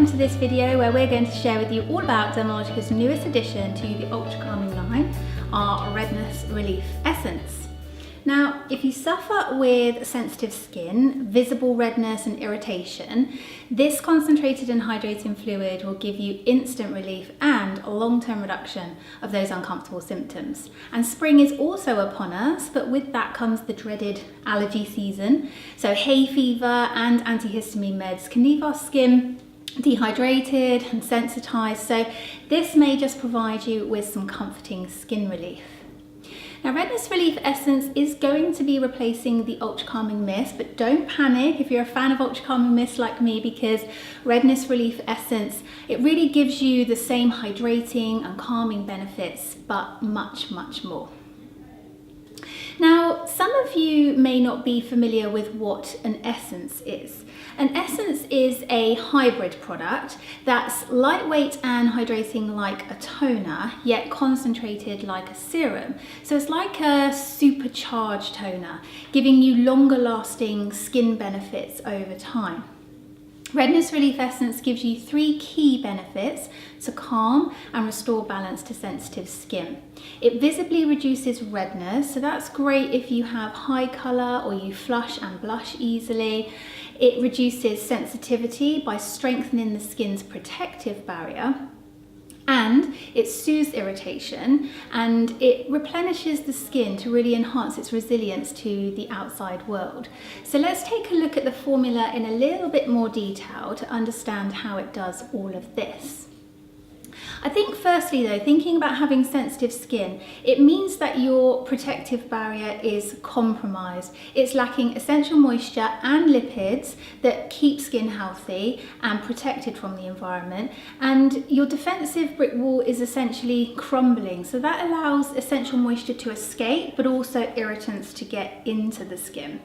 welcome to this video where we're going to share with you all about Dermalogica's newest addition to the UltraCalming line, our Redness Relief Essence. Now, if you suffer with sensitive skin, visible redness and irritation, this concentrated and hydrating fluid will give you instant relief and a long-term reduction of those uncomfortable symptoms. And spring is also upon us, but with that comes the dreaded allergy season. So hay fever and antihistamine meds can leave our skin dehydrated and sensitized, so this may just provide you with some comforting skin relief. Now, Redness Relief Essence is going to be replacing the UltraCalming Mist, but don't panic if you're a fan of UltraCalming Mist like me, because Redness Relief Essence, it really gives you the same hydrating and calming benefits, but much more. Now, some of you may not be familiar with what an essence is. An essence is a hybrid product that's lightweight and hydrating like a toner, yet concentrated like a serum. So it's like a supercharged toner, giving you longer lasting skin benefits over time. Redness Relief Essence gives you 3 key benefits to calm and restore balance to sensitive skin. It visibly reduces redness, so that's great if you have high colour or you flush and blush easily. It reduces sensitivity by strengthening the skin's protective barrier. And it soothes irritation and it replenishes the skin to really enhance its resilience to the outside world. So let's take a look at the formula in a little bit more detail to understand how it does all of this. I think firstly though, thinking about having sensitive skin, it means that your protective barrier is compromised. It's lacking essential moisture and lipids that keep skin healthy and protected from the environment, and your defensive brick wall is essentially crumbling. So that allows essential moisture to escape, but also irritants to get into the skin.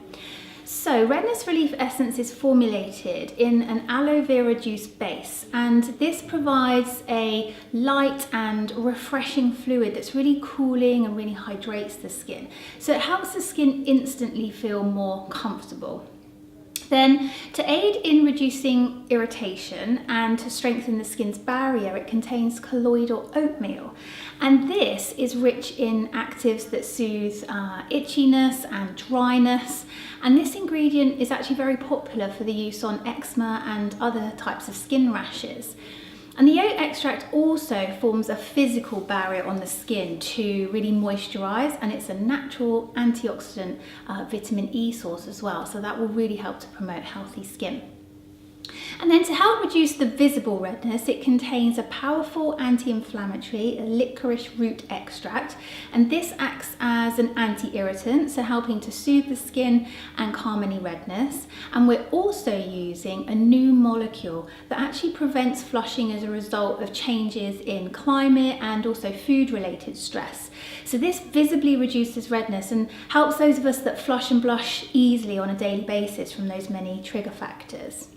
So Redness Relief Essence is formulated in an aloe vera juice base, and this provides a light and refreshing fluid that's really cooling and really hydrates the skin. So it helps the skin instantly feel more comfortable. Then, to aid in reducing irritation and to strengthen the skin's barrier, it contains colloidal oatmeal. And this is rich in actives that soothe itchiness and dryness. And this ingredient is actually very popular for the use on eczema and other types of skin rashes. And the oat extract also forms a physical barrier on the skin to really moisturize, and it's a natural antioxidant vitamin E source as well, so that will really help to promote healthy skin. And then to help reduce the visible redness, it contains a powerful anti-inflammatory licorice root extract, and this acts as an anti-irritant, so helping to soothe the skin and calm any redness. And we're also using a new molecule that actually prevents flushing as a result of changes in climate and also food-related stress. So this visibly reduces redness and helps those of us that flush and blush easily on a daily basis from those many trigger factors.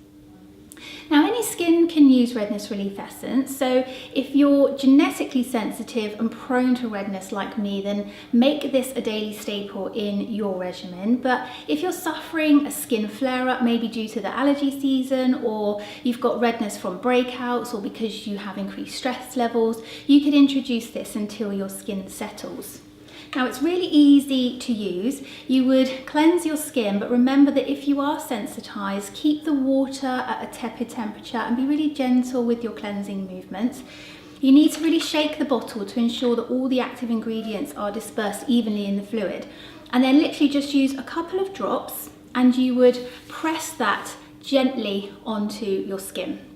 Now, any skin can use Redness Relief Essence, so if you're genetically sensitive and prone to redness like me, then make this a daily staple in your regimen. But if you're suffering a skin flare-up, maybe due to the allergy season, or you've got redness from breakouts, or because you have increased stress levels, you could introduce this until your skin settles. Now, it's really easy to use. You would cleanse your skin, but remember that if you are sensitized, keep the water at a tepid temperature and be really gentle with your cleansing movements. You need to really shake the bottle to ensure that all the active ingredients are dispersed evenly in the fluid. And then literally just use a couple of drops and you would press that gently onto your skin.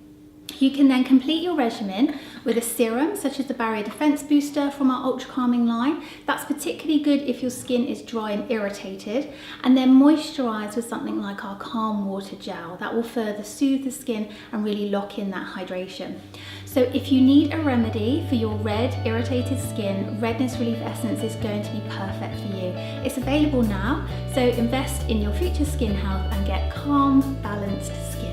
You can then complete your regimen with a serum such as the Barrier Defense Booster from our UltraCalming line. That's particularly good if your skin is dry and irritated. And then moisturize with something like our Calm Water Gel. That will further soothe the skin and really lock in that hydration. So if you need a remedy for your red, irritated skin, Redness Relief Essence is going to be perfect for you. It's available now, so invest in your future skin health and get calm, balanced skin.